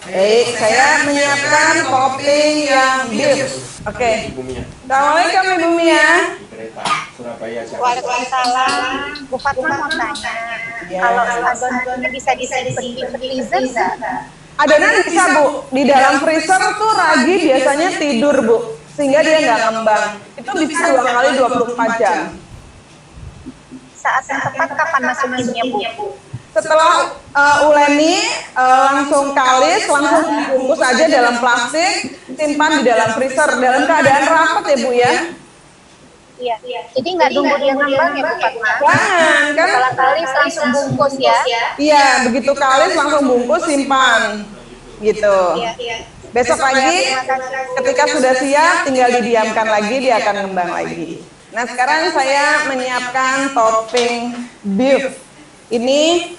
Baik, saya menyiapkan topping yang beef. Oke. Assalamualaikum Ibu Mia. Waalaikumsalam. Bu Fatma mau tanya, Ya. kalau adonan ini bisa disimpan di freezer nggak? Adonan bisa Bu, di dalam freezer tuh ragi biasanya tidur Bu, sehingga dia nggak ngembang. Itu bisa 2 kali 24 jam. Saat yang tepat kapan masukinnya, Bu? Setelah uleni, langsung kalis, langsung bungkus aja dalam plastik, simpan di dalam freezer dalam keadaan rapat ya Bu ya. Iya. Jadi nggak tunggu dia ngembang ya, Bu Fatma? Jangan kan? Setelah kalis langsung bungkus ya? Iya, begitu kalis langsung bungkus simpan, gitu. Iya. Besok pagi ketika sudah siap tinggal didiamkan lagi, dia akan ngembang lagi. Nah sekarang saya menyiapkan topping beef. Ini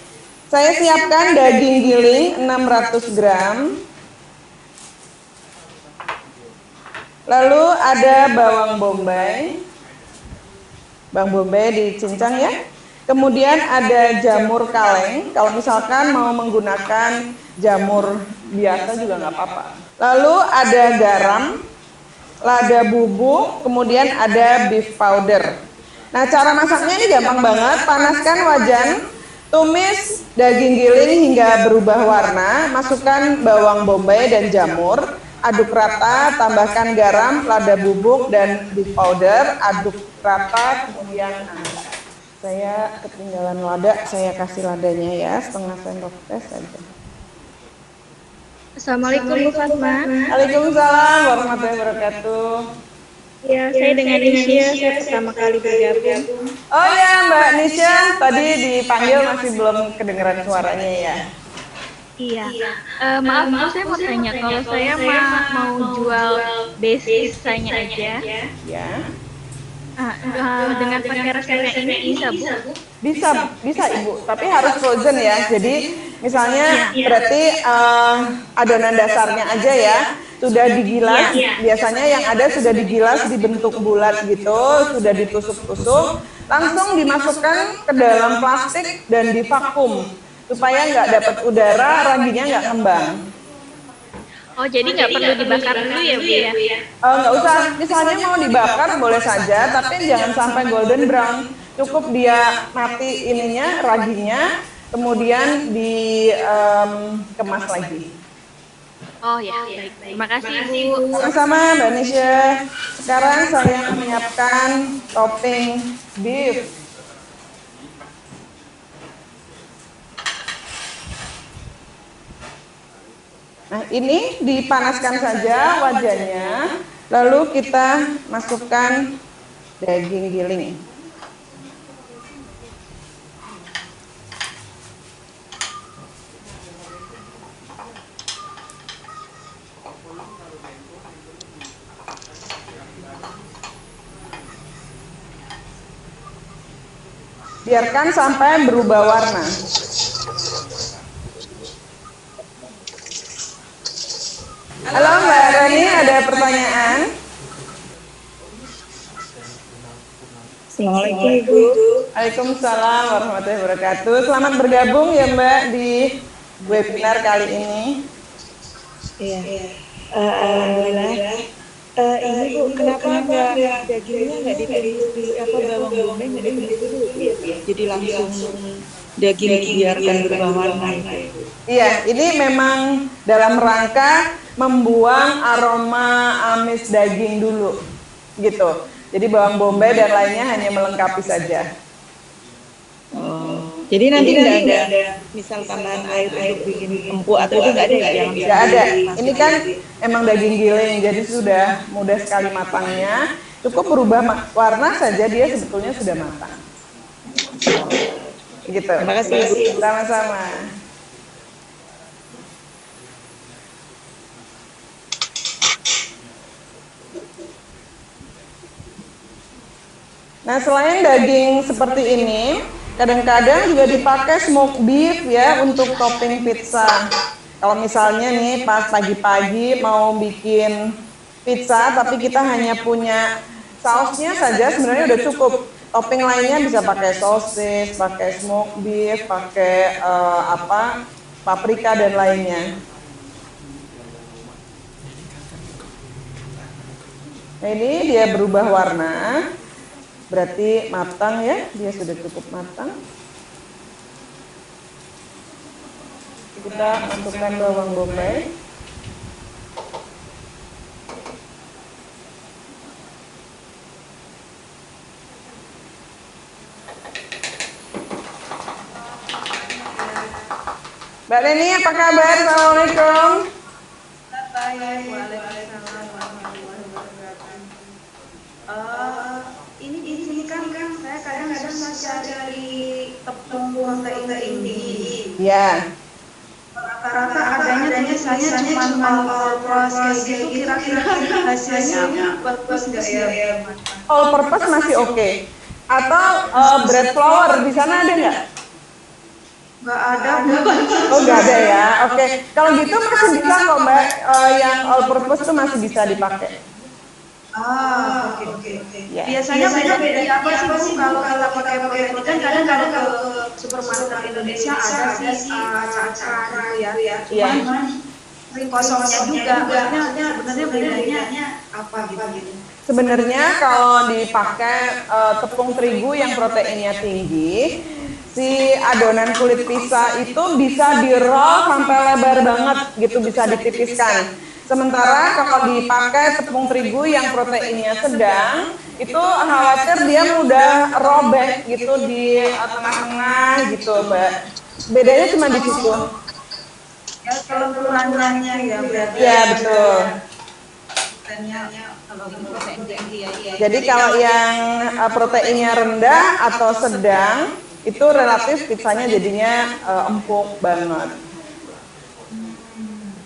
saya siapkan daging giling 600 gram. Lalu ada bawang bombay. Bawang bombay dicincang ya. Kemudian ada jamur kaleng. Kalau misalkan mau menggunakan jamur biasa juga nggak apa-apa. Lalu ada garam, lada bubuk, kemudian ada beef powder. Nah cara masaknya ini gampang banget. Panaskan wajan, tumis daging giling hingga berubah warna, masukkan bawang bombay dan jamur, aduk rata, tambahkan garam, lada bubuk, dan beef powder, aduk rata, kemudian saya ketinggalan lada, saya kasih ladanya ya, setengah sendok teh saja. Assalamualaikum Bu Fatma. Waalaikumsalam warahmatullahi wabarakatuh. Ya, saya dengan Nisya, saya pertama kali bergabung. Oh ya Mbak Nisya, tadi dipanggil masih belum kedengeran suaranya ya. Iya. Maaf Bu, saya mau tanya, kalau saya mau jual base sisanya aja, Ya. dengan pakai resep ini bisa Bu? Bisa Ibu, tapi harus frozen ya. Jadi misalnya berarti adonan dasarnya aja ya sudah digilas. Biasanya yang ada sudah digilas dibentuk bulat gitu, sudah ditusuk-tusuk, langsung dimasukkan ke dalam plastik dan divakum supaya nggak dapat udara, raginya nggak ngembang. Oh, jadi nggak perlu dibakar dulu ya Bu ya? Nggak usah, misalnya mau dibakar boleh saja, tapi jangan sampai golden brown. Cukup dia mati ininya, raginya, kemudian dikemas lagi. Oh ya, baik. Terima kasih Bu. Sama-sama Mbak Nisya. Sekarang saya menyiapkan topping beef. Nah ini dipanaskan saja wajannya, lalu kita masukkan daging giling. Biarkan sampai berubah warna. Halo Mbak Rani, ada pertanyaan? Assalamualaikum Ibu. Waalaikumsalam warahmatullahi wabarakatuh. Selamat bergabung ya Mbak di webinar kali ini. Iya. Alhamdulillah. Ini Bu, kenapa nggak dagingnya nggak ditumis dulu, bawang bombay nggak ditumis dulu ya? Jadi langsung daging dibiarkan berubah warna itu. Iya, ini memang dalam rangka membuang aroma amis daging dulu, gitu. Jadi bawang bombay dan lainnya hanya melengkapi saja. Oh, jadi nanti nggak ada misal tambahan air untuk bikin empuk atau itu nggak ada ya? Nggak ada. Ini kan emang daging giling, jadi sudah mudah sekali matangnya. Cukup berubah warna saja dia sebetulnya sudah matang. Gitu. Terima kasih Ibu. Sama-sama. Nah selain daging seperti ini, kadang-kadang juga dipakai smoked beef ya untuk topping pizza. Kalau misalnya nih pas pagi-pagi mau bikin pizza tapi kita hanya punya sausnya saja sebenarnya udah cukup. Topping lainnya bisa pakai sosis, pakai smoked beef, pakai paprika dan lainnya. Nah ini dia berubah warna, berarti matang ya, dia sudah cukup matang. Kita masukkan bawang bombay. Mbak Neni, apa kabar? Assalamualaikum. Baik, waalaikumsalam warahmatullahi wabarakatuh. Ini di sini kan saya kadang-kadang cari tepung protein tinggi. Ya. Rata-rata adanya biasanya cuma all purpose kayak gitu. Kira-kira hasilnya bagus nggak ya? All purpose masih oke. Atau bread flour di sana ada nggak? Nggak ada, Bu. Oh nggak ada ya. Oke. Kalau gitu masih bisa kok Mbak. Yang all purpose tuh masih bisa dipakai. Oke. Ya. Biasanya beda apa sih Bu kalau kita pakai protein kan kadang-kadang ke supermarket Indonesia ada sih cara gitu ya. Iya. Cuman sering kosongnya juga. Maksudnya sebenarnya bedanya apa gitu. Sebenarnya kalau dipakai tepung terigu yang proteinnya tinggi, si adonan kulit pizza itu bisa di-roll sampai lebar banget gitu, bisa ditipiskan. Sementara kalau dipakai tepung terigu yang proteinnya sedang, itu khawatir dia mudah robek gitu di tengah-tengah gitu, Mbak. Bedanya cuma di situ. Ya kelenturannya ya berarti. Ya, betul. Jadi kalau yang proteinnya rendah atau sedang, itu relatif pizzanya jadinya empuk banget.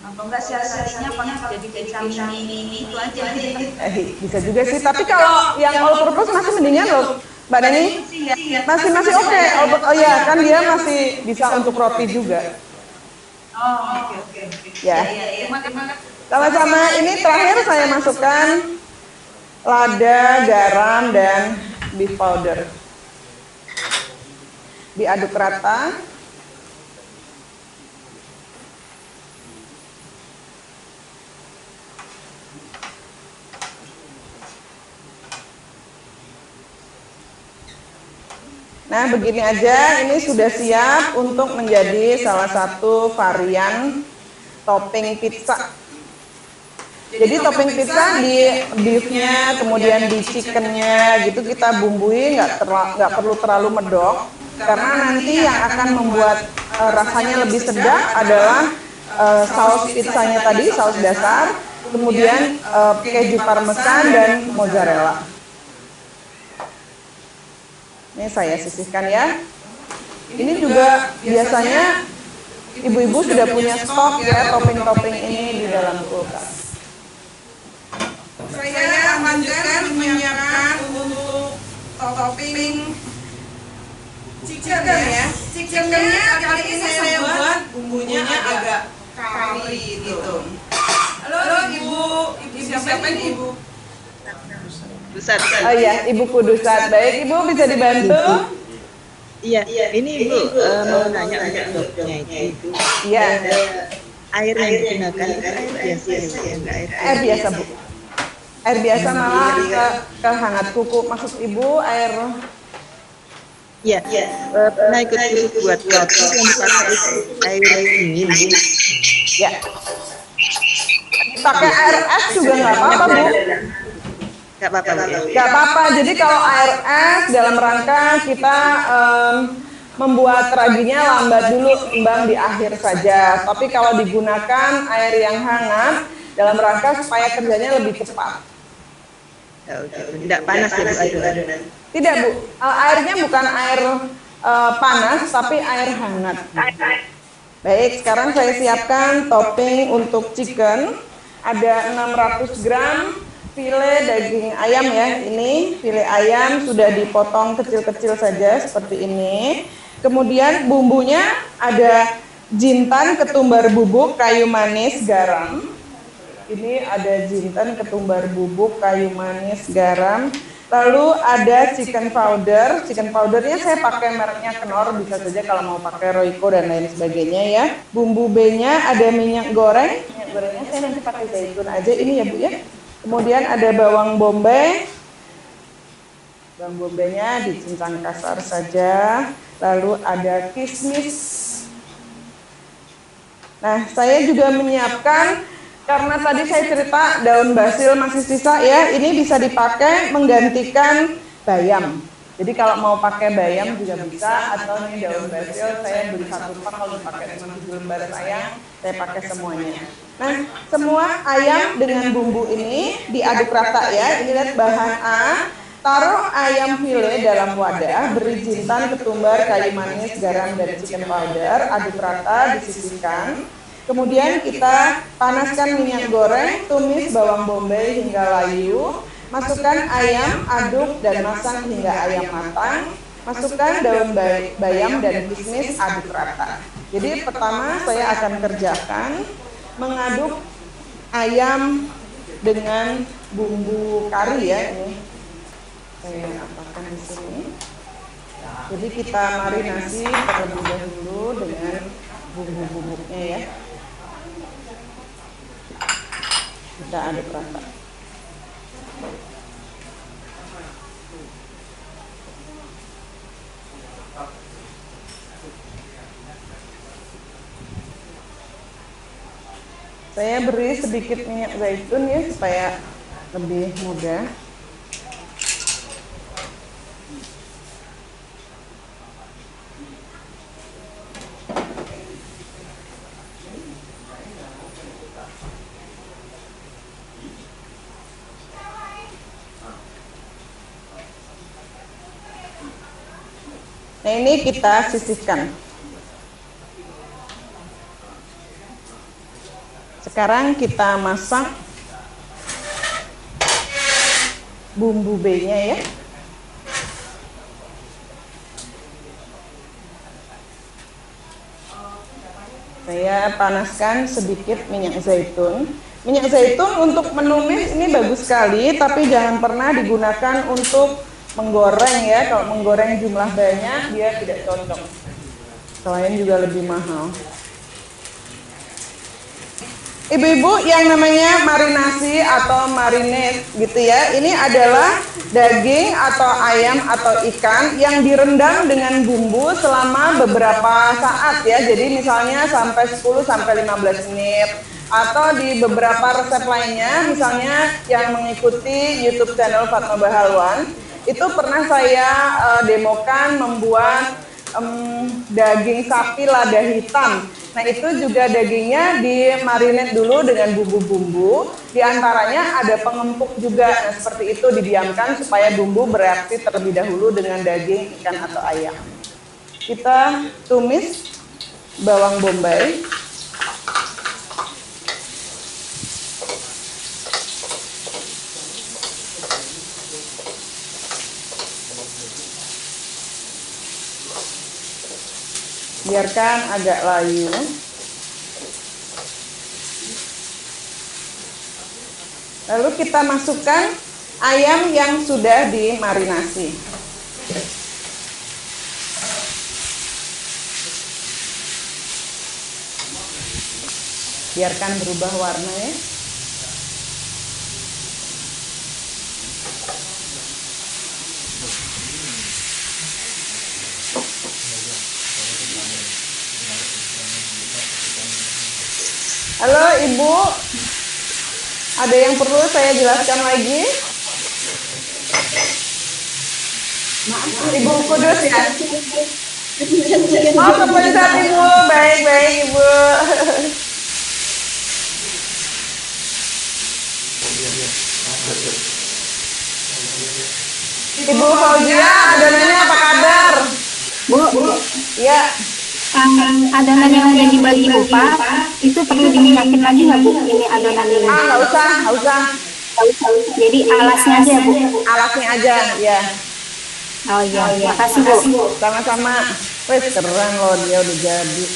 Atau enggak sih-sihnya jadi pizza mini itu aja gitu. Bisa juga sih, tapi kalau yang all purpose masih mendingan loh, Mbak Neni. Masih oke. Oh ya, kan dia masih bisa untuk roti juga. Oke. Ya. Sama-sama, ini terakhir saya masukkan lada, garam, dan beef powder. Diaduk rata. Nah, begini aja, ini sudah siap untuk menjadi salah satu varian topping pizza. Jadi topping pizza di beefnya, kemudian di chickennya, gitu kita bumbui, nggak perlu terlalu medok, karena nanti yang akan membuat rasanya lebih sedap adalah saus pizzanya tadi, saus dasar, kemudian keju parmesan dan mozzarella. Ini saya sisihkan ya. Ini juga biasanya ibu-ibu sudah punya stok ya topping-topping ini di dalam kulkas. Saya lanjutkan menyiapkan untuk topping chicken ya. Chickennya kali ini saya buat bumbunya agak kari gitu. Halo Ibu siapa ini Ibu? Dusat. Oh iya, Ibu Kudusat. Baik, Ibu bisa dibantu? Iya, ini Ibu mau nanya untuk dopnya itu. Iya. Air yang digunakan itu air biasa ya, enggak Air biasa, Bu. Air biasa malah ke hangat kuku. Maksud Ibu air? Iya. Pernah ikut kursus buat roti yang dipakai air dingin. Ya. Pakai air es juga nggak apa-apa, Bu. Enggak apa-apa. Nggak apa-apa. Jadi kalau air es dalam rangka kita membuat raginya lambat dulu, timbang di akhir saja. Tapi kalau digunakan air yang hangat dalam rangka supaya kerjanya lebih cepat. Tidak panas ya Bu adonan. Tidak Bu, airnya bukan air panas tapi air hangat. Baik, sekarang saya siapkan topping untuk chicken. Ada 600 gram file daging ayam ya. Ini file ayam sudah dipotong kecil-kecil saja seperti ini. Kemudian bumbunya ada jintan, ketumbar bubuk, kayu manis, garam. Ini ada jintan, ketumbar bubuk, kayu manis, garam. Lalu ada chicken powder. Chicken powdernya saya pakai mereknya Knorr, bisa saja kalau mau pakai Royco dan lain sebagainya ya. Bumbu B-nya ada minyak goreng. Minyak gorengnya saya nanti pakai zaitun aja ini ya Bu ya. Kemudian ada bawang bombay. Bawang bombaynya dicincang kasar saja. Lalu ada kismis. Nah, saya juga menyiapkan, karena tadi saya cerita daun basil masih sisa ya, ini bisa dipakai menggantikan bayam. Jadi kalau mau pakai bayam juga bisa, atau ini daun basil saya beli 1 pak, kalau dipakai cuma 7 lembar ayam, saya pakai semuanya. Nah, semua ayam dengan bumbu ini diaduk rata ya. Ini lihat bahan A. Taruh ayam file dalam wadah, beri jintan, ketumbar, kayu manis, garam, dan chicken powder, aduk rata, disisihkan. Kemudian kita panaskan minyak goreng, tumis bawang bombay hingga layu, masukkan ayam, aduk dan masak hingga ayam matang, masukkan daun bayam dan kismis, aduk rata. Jadi pertama saya akan kerjakan mengaduk ayam dengan bumbu kari ya ini. Saya apakan di sini. Jadi kita marinasi terlebih dahulu dengan bumbu-bumbunya ya. Kita aduk rata. Saya beri sedikit minyak zaitun ya supaya lebih mudah. Nah, ini kita sisihkan. Sekarang kita masak bumbu B-nya ya. Saya panaskan sedikit minyak zaitun. Minyak zaitun untuk menumis ini bagus sekali, tapi jangan pernah digunakan untuk menggoreng ya. Kalau menggoreng jumlah banyak dia tidak cocok. Selain juga lebih mahal. Ibu-ibu, yang namanya marinasi atau marinade gitu ya, ini adalah daging atau ayam atau ikan yang direndam dengan bumbu selama beberapa saat ya. Jadi misalnya sampai 10 sampai 15 menit. Atau di beberapa resep lainnya, misalnya yang mengikuti YouTube channel Fatma Bahalwan, itu pernah saya demokan membuat daging sapi lada hitam. Nah, itu juga dagingnya dimarinate dulu dengan bumbu-bumbu. Di antaranya ada pengempuk juga. Nah, seperti itu didiamkan supaya bumbu bereaksi terlebih dahulu dengan daging, ikan atau ayam. Kita tumis bawang bombay. Biarkan agak layu. Lalu kita masukkan ayam yang sudah dimarinasi. Biarkan berubah warna ya. Halo Ibu, ada yang perlu saya jelaskan lagi? Ibu Kudus ya? Oh, kepencet Ibu, baik-baik Ibu. Ibu Fauzia, adonannya apa kabar? Bu, Ya. adonan yang udah dibagi lupa itu perlu diminyakin lagi nggak Bu? Ini adonan ini. Nggak usah. Jadi alasnya aja Bu. Alasnya aja, ya. Oh iya, makasih Bu. Sama-sama. Wes keren loh, dia udah jadi.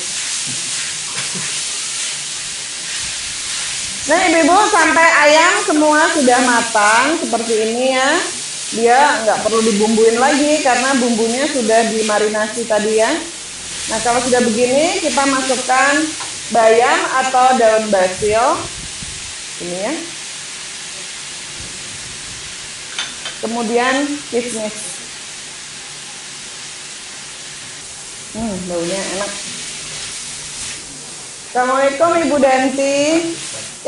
Nah ibu-ibu, sampai ayam semua sudah matang seperti ini ya. Dia nggak perlu dibumbuin lagi karena bumbunya sudah dimarinasi tadi ya. Nah kalau sudah begini kita masukkan bayam atau daun basil ini ya. kemudian kismis. Baunya enak. Assalamualaikum Ibu Danti.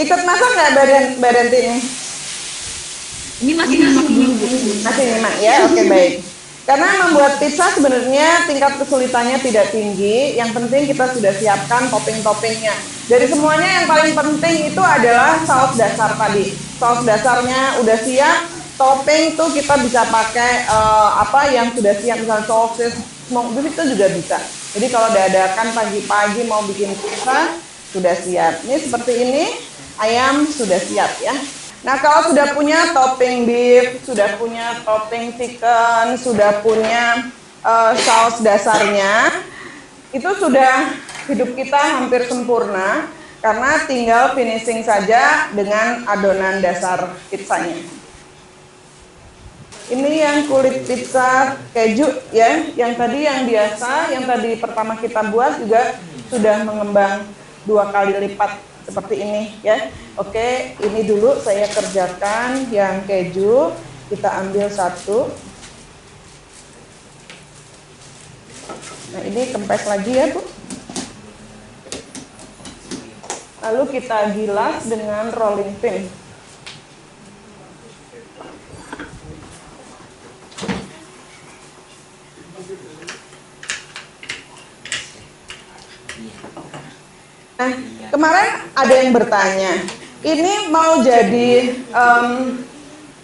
Ikut masak nggak Mbak Danti ini? Ini masih nyimak dulu, Bu. Masih nyimak ya, oke baik. Karena membuat pizza sebenarnya tingkat kesulitannya tidak tinggi, yang penting kita sudah siapkan topping-toppingnya. Dari semuanya yang paling penting itu adalah saus dasar tadi. Saus dasarnya udah siap, topping itu kita bisa pakai apa yang sudah siap, misalnya sosis, smoke beef itu juga bisa. Jadi kalau dadakan pagi-pagi mau bikin pizza, sudah siap. Ini seperti ini, ayam sudah siap ya. Nah kalau sudah punya topping beef, sudah punya topping chicken, sudah punya saus dasarnya, itu sudah hidup kita hampir sempurna karena tinggal finishing saja dengan adonan dasar pizzanya. Ini yang kulit pizza keju ya, yang tadi yang biasa, yang tadi pertama kita buat juga sudah mengembang 2 kali lipat seperti ini ya. Oke, ini dulu saya kerjakan yang keju, kita ambil satu. Nah ini kempes lagi ya Bu. Lalu kita gilas dengan rolling pin. Nah, kemarin ada yang bertanya, ini mau jadi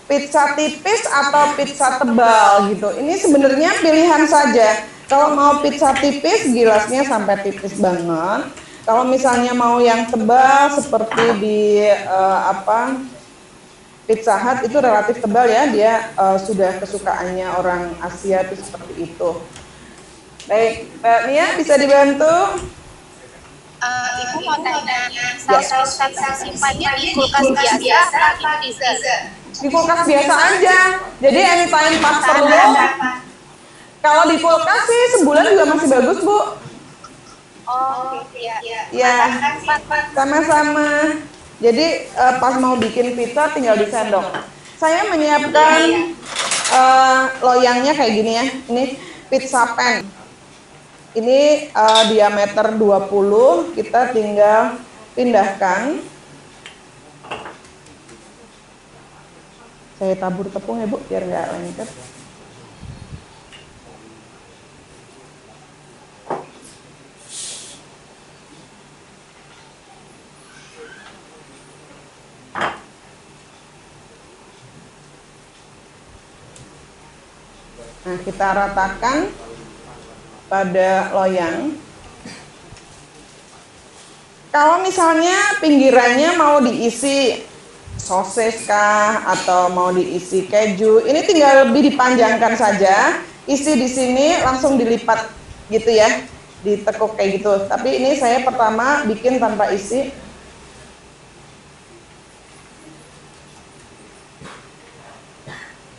pizza tipis atau pizza tebal gitu. Ini sebenarnya pilihan saja. Kalau mau pizza tipis, gilasnya sampai tipis banget. Kalau misalnya mau yang tebal seperti di Pizza Hut itu relatif tebal ya, dia sudah kesukaannya orang Asia itu seperti itu. Baik, Mbak Nia bisa dibantu? Ibu mau tanya, saus simpannya di kulkas biasa atau di freezer? Di kulkas biasa aja. Jadi anytime pas perlu. Kalau di kulkas sih sebulan juga masih bagus, Bu. Oh, iya. Ya, sama-sama. Jadi pas mau bikin pizza tinggal disendok. Saya menyiapkan loyangnya kayak gini ya. Ini pizza pan. Ini diameter 20, kita tinggal pindahkan. Saya tabur tepung ya Bu, biar nggak lengket. Nah, kita ratakan pada loyang. Kalau misalnya pinggirannya mau diisi sosis kah atau mau diisi keju, ini tinggal lebih dipanjangkan saja. Isi di sini langsung dilipat gitu ya, ditekuk kayak gitu. Tapi ini saya pertama bikin tanpa isi.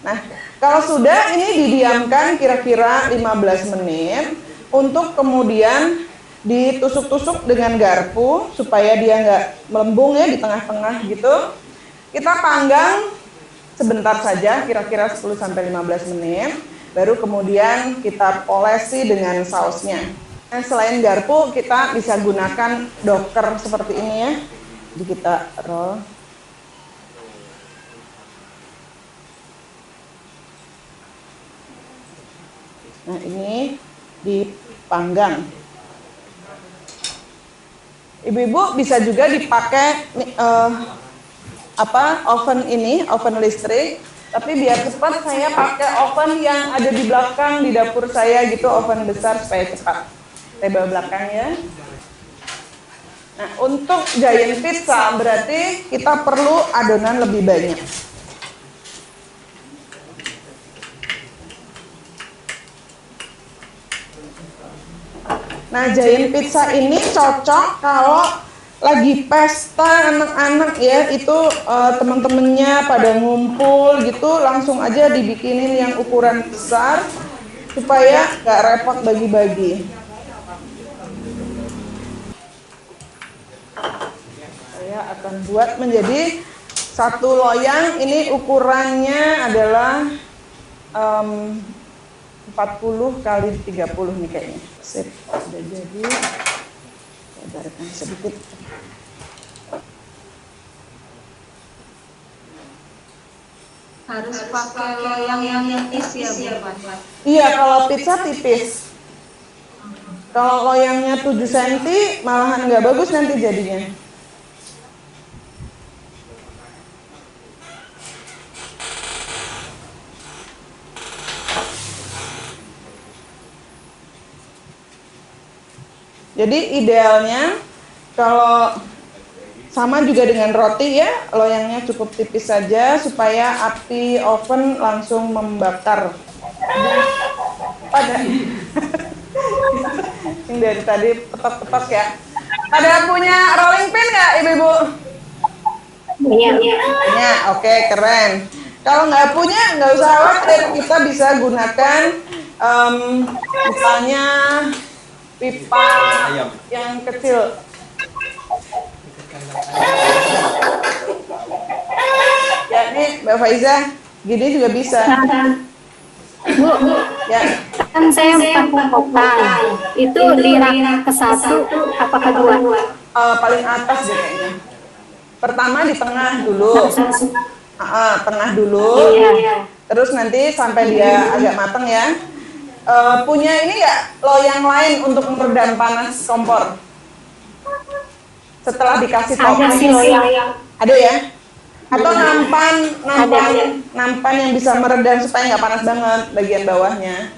Nah, kalau sudah ini didiamkan kira-kira 15 menit untuk kemudian ditusuk-tusuk dengan garpu supaya dia nggak melembung ya di tengah-tengah gitu. Kita panggang sebentar saja, kira-kira 10-15 menit, baru kemudian kita polesi dengan sausnya. Nah, selain garpu kita bisa gunakan doker seperti ini ya. Jadi kita roll. Nah, ini dipanggang. Ibu-ibu bisa juga dipakai oven ini, oven listrik. Tapi biar cepat saya pakai oven yang ada di belakang di dapur saya gitu, oven besar supaya cepat. Saya bawa belakang ya. Nah, untuk giant pizza berarti kita perlu adonan lebih banyak. Nah, giant pizza ini cocok kalau lagi pesta anak-anak ya, itu teman-temannya pada ngumpul gitu, langsung aja dibikinin yang ukuran besar supaya nggak repot bagi-bagi. Saya akan buat menjadi satu loyang, ini ukurannya adalah em, 40 kali 30 nih kayaknya. Sip, sudah jadi. Sadarkan sedikit. Harus pakai loyang yang tipis ya, Bu. Iya, kalau pizza tipis. Kalau loyangnya 7 cm malahan nggak bagus nanti jadinya. Jadi idealnya kalau sama juga dengan roti ya, loyangnya cukup tipis saja supaya api oven langsung membakar. Pada ini dari tadi petok-petok ya. Pada punya rolling pin nggak ibu-ibu? Iya. Punya, oke, keren. Kalau nggak punya nggak usah khawatir, kita bisa gunakan misalnya pipa yang kecil. Ya, nih Mbak Faiza, gini juga bisa. Bu, Ya, kan saya pakai kopang. Itu di rak ke-1 apa kedua? paling atas deh kayaknya. Pertama di tengah dulu. Tengah dulu. Iya. Terus nanti sampai dia agak matang ya. Punya ini nggak loyang lain untuk meredam panas kompor? Setelah dikasih Ada topping. sih loyang. Ada ya? Atau nampan yang bisa meredam supaya nggak panas banget bagian bawahnya.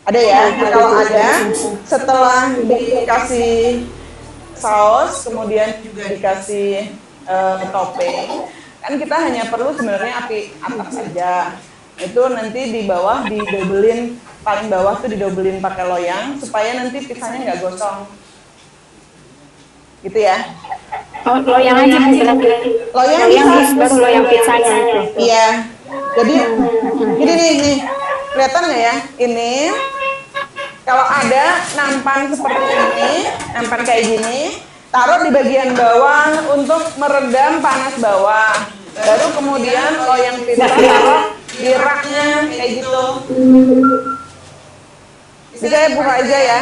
Ada ya? Kalau ada, setelah dikasih saus, kemudian juga dikasih topping, kan kita hanya perlu sebenarnya api atas saja. Itu nanti di bawah didobelin, paling bawah tuh didobelin pakai loyang supaya nanti pizzanya nggak gosong. Gitu ya? Oh, loyang aja berarti. Loyang bisa. Baru loyang pizzanya itu. Iya. Jadi ini nih, kelihatan nggak ya? Ini kalau ada nampan seperti ini, nampan kayak gini, taruh di bagian bawah untuk meredam panas bawah. Baru kemudian loyang pizza taruh di raknya kayak gitu. Bisa ya buka aja ya.